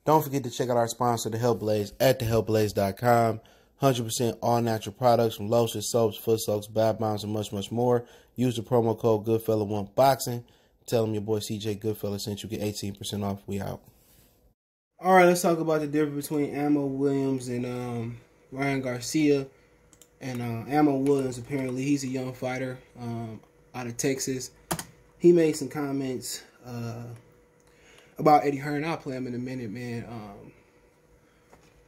Don't forget to check out our sponsor, The Health Blaze, at thehealthblaze.com. 100% all natural products from lotions, soaps, foot soaks, bath bombs, and much, much more. Use the promo code Goodfella1Boxing. Tell them your boy CJ Goodfella sent you. Get 18% off. We out. All right, let's talk about the difference between Ammo Williams and Ryan Garcia. And Ammo Williams, apparently, he's a young fighter out of Texas. He made some comments about Eddie Hearn. I'll play him in a minute, man.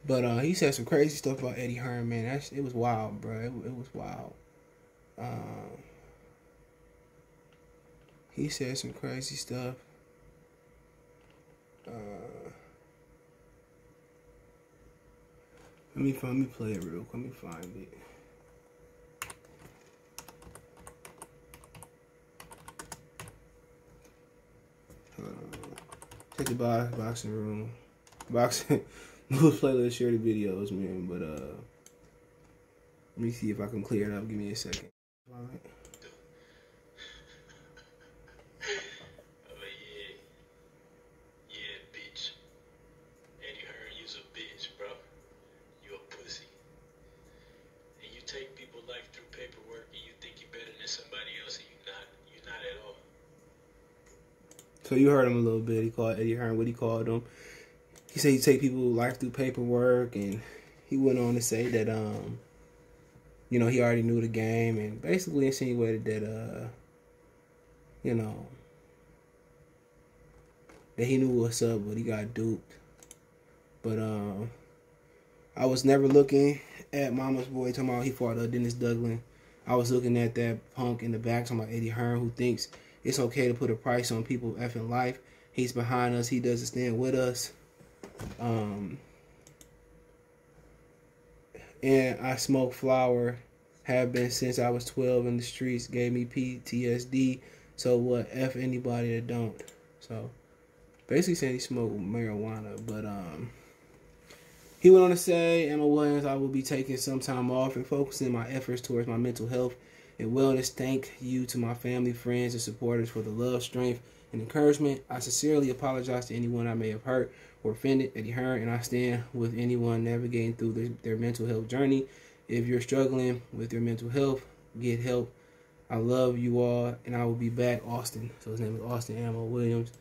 But he said some crazy stuff about Eddie Hearn, man. It was wild, bro. It was wild. He said some crazy stuff. Let me play it real quick. Let me find it. Take the boxing room. Boxing news playlist, share the videos, man. But let me see if I can clear it up. Give me a second. All right. Yeah, bitch. Eddie Hearn, you's a bitch, bro. You a pussy. And you take people's life through paperwork and you think you're better than somebody else and you're not. You're not at all. So you heard him a little bit. He called Eddie Hearn what he called him. He said you take people's life through paperwork, and he went on to say that you know, he already knew the game and basically insinuated that you know, that he knew what's up, but he got duped. But I was never looking at Mama's Boy talking about he fought Dennis Douglas. I was looking at that punk in the back talking about Eddie Hearn, who thinks it's okay to put a price on people effing life. He's behind us. He doesn't stand with us. And I smoke flower. Have been since I was 12 in the streets. Gave me PTSD. So what? F anybody that don't. So basically saying he smoked marijuana. But he went on to say, Emma Williams, I will be taking some time off and focusing my efforts towards my mental health and wellness. Thank you to my family, friends, and supporters for the love, strength, and encouragement. I sincerely apologize to anyone I may have hurt or offended. Eddie Hearn, and I stand with anyone navigating through their mental health journey. If you're struggling with your mental health, get help. I love you all, and I will be back. Austin. So his name is Austin Ammo Williams.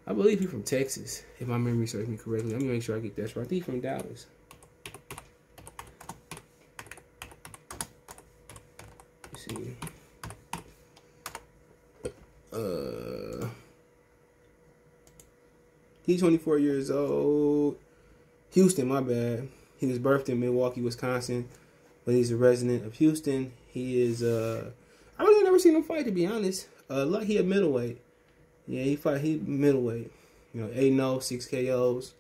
I believe he's from Texas, if my memory serves me correctly. Let me make sure I get that right. I think he's from Dallas. Let's see. He's 24 years old. Houston, my bad. He was birthed in Milwaukee, Wisconsin, but he's a resident of Houston. He is, I really never seen him fight, to be honest. Like he a middleweight. Yeah, he middleweight. You know, 8-0, 6 KOs.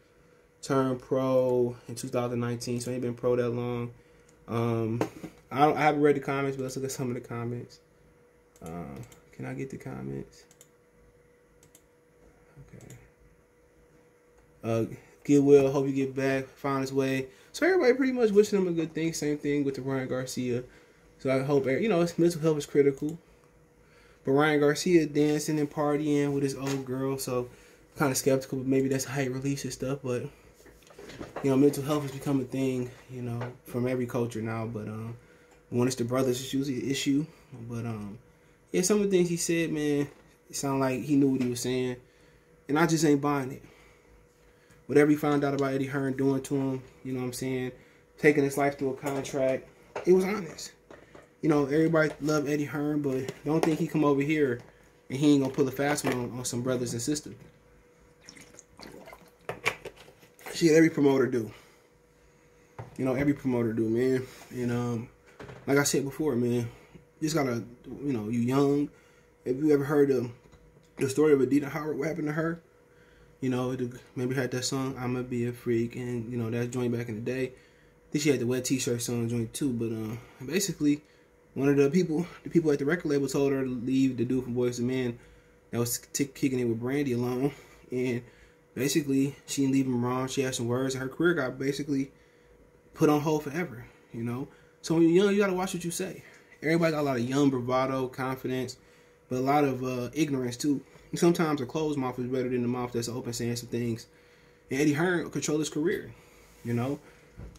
Turned pro in 2019, so he ain't been pro that long. I haven't read the comments, but let's look at some of the comments. Can I get the comments? Okay. Get well, hope you get back, find his way. So everybody pretty much wishing him a good thing. Same thing with the Ryan Garcia. So I hope, you know, his mental health is critical. But Ryan Garcia dancing and partying with his old girl, so kind of skeptical, but maybe that's how he releases stuff. But, you know, mental health has become a thing, you know, from every culture now. But when it's the brothers, it's usually an issue. But, yeah, some of the things he said, man, it sounded like he knew what he was saying. And I just ain't buying it. Whatever he found out about Eddie Hearn doing to him, you know what I'm saying, taking his life through a contract, it was honest. You know, everybody love Eddie Hearn, but don't think he come over here and he ain't going to pull a fast one on some brothers and sisters. Shit, every promoter do. You know, every promoter do, man. And like I said before, man, just got to, you know, you young. If you ever heard the story of Adina Howard, what happened to her? You know, maybe had that song, I'ma Be a Freak, and, you know, that joint back in the day. I think she had the Wet T-shirt song joint too, but basically, one of the people at the record label told her to leave the dude from Boyz II Men that was kicking it with Brandy alone, and basically, she didn't leave him wrong. She had some words, and her career got basically put on hold forever, you know? So when you're young, you gotta watch what you say. Everybody got a lot of young bravado, confidence, but a lot of ignorance too. And sometimes a closed mouth is better than the mouth that's open saying some things. And Eddie Hearn will control his career. You know,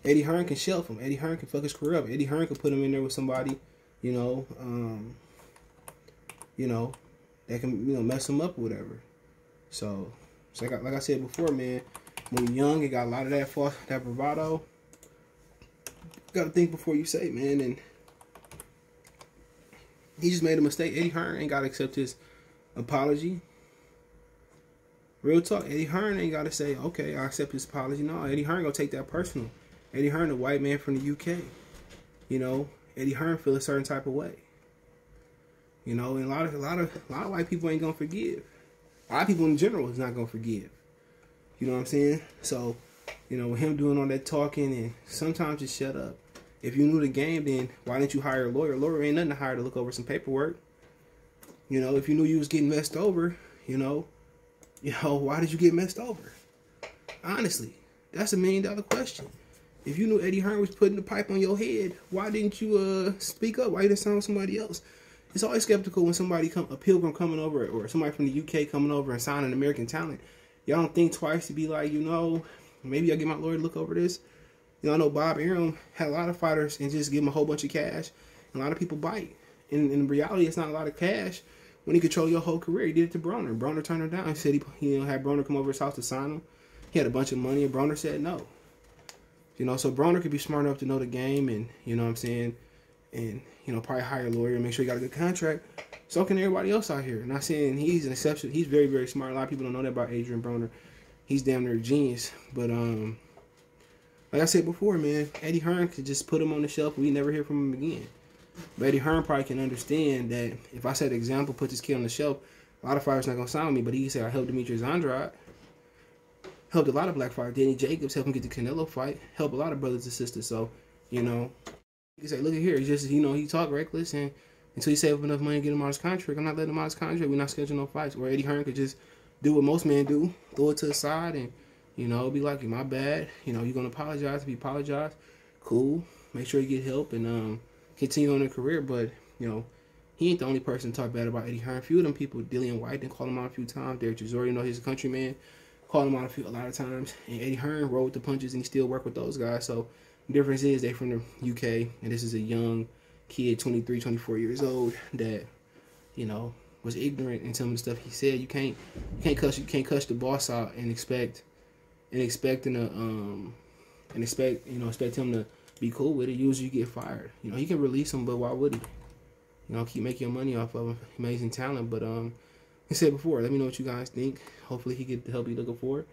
Eddie Hearn can shelf him. Eddie Hearn can fuck his career up. Eddie Hearn can put him in there with somebody, you know, that can, mess him up or whatever. So like I said before, man, when you're young, you got a lot of that bravado. You got to think before you say, man. And he just made a mistake. Eddie Hearn ain't got to accept his apology. Real talk, Eddie Hearn ain't got to say, okay, I accept his apology. No, Eddie Hearn gonna take that personal. Eddie Hearn, a white man from the UK. Eddie Hearn feel a certain type of way. And a lot of white people ain't gonna forgive. A lot of people in general is not gonna forgive. You know what I'm saying? So, with him doing all that talking, and sometimes just shut up. If you knew the game, then why didn't you hire a lawyer? A lawyer ain't nothing to hire to look over some paperwork. If you knew you was getting messed over, why did you get messed over? Honestly, that's $1 million question. If you knew Eddie Hearn was putting the pipe on your head, why didn't you speak up? Why you didn't sound somebody else? It's always skeptical when a pilgrim coming over, or somebody from the UK coming over and signing American talent. Y'all don't think twice to be like, maybe I'll get my lawyer to look over this. I know Bob Arum had a lot of fighters and just give him a whole bunch of cash. And a lot of people bite. And in reality, it's not a lot of cash when he controlled your whole career. He did it to Broner. Broner turned her down. He said he had Broner come over his house to sign him. He had a bunch of money, and Broner said no. So Broner could be smart enough to know the game, and what I'm saying, and probably hire a lawyer and make sure he got a good contract. So can everybody else out here. Not saying he's an exception. He's very, very smart. A lot of people don't know that about Adrian Broner. He's damn near a genius. But like I said before, man, Eddie Hearn could just put him on the shelf and we never hear from him again. But Eddie Hearn probably can understand that if I set an example, put this kid on the shelf, a lot of fighters not gonna sign with me. But he can say I helped Demetrius Andrade, helped a lot of black fighters. Danny Jacobs helped him get the Canelo fight, helped a lot of brothers and sisters. So he can say, look at here, it's just he talk reckless, and until he save up enough money to get him out of his contract, I'm not letting him out of his contract. We're not scheduling no fights. Or Eddie Hearn could just do what most men do, throw it to the side, and be like, my bad. You're gonna apologize if you apologize. Cool. Make sure you get help and continue on their career. But he ain't the only person to talk bad about Eddie Hearn. A few of them people, Dillian White, didn't call him out a few times. Derek Chisora, he's a countryman, called him out a lot of times. And Eddie Hearn rolled the punches, and he still work with those guys. So the difference is they from the UK, and this is a young kid, 23, 24 years old, that was ignorant in some of the stuff he said. You can't cuss the boss out and expect him to be cool with it. Usually you get fired. He can release him, but why would he? Keep making money off of him. Amazing talent. But like I said before, let me know what you guys think. Hopefully he get the help you're looking for.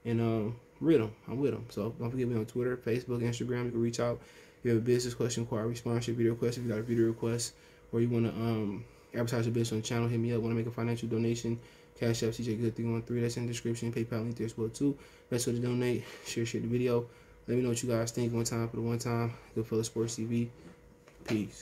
And I'm with him. So don't forget me on Twitter, Facebook, Instagram. You can reach out if you have a business question, inquiry, sponsorship, video request. If you got a video request or you want to advertise your business on the channel, hit me up. Want to make a financial donation? Cash App, CJ Good 313. That's in the description. PayPal link there as well too. Best way to donate. Share the video. Let me know what you guys think. One time for the one time. Good Fella Sports TV. Peace.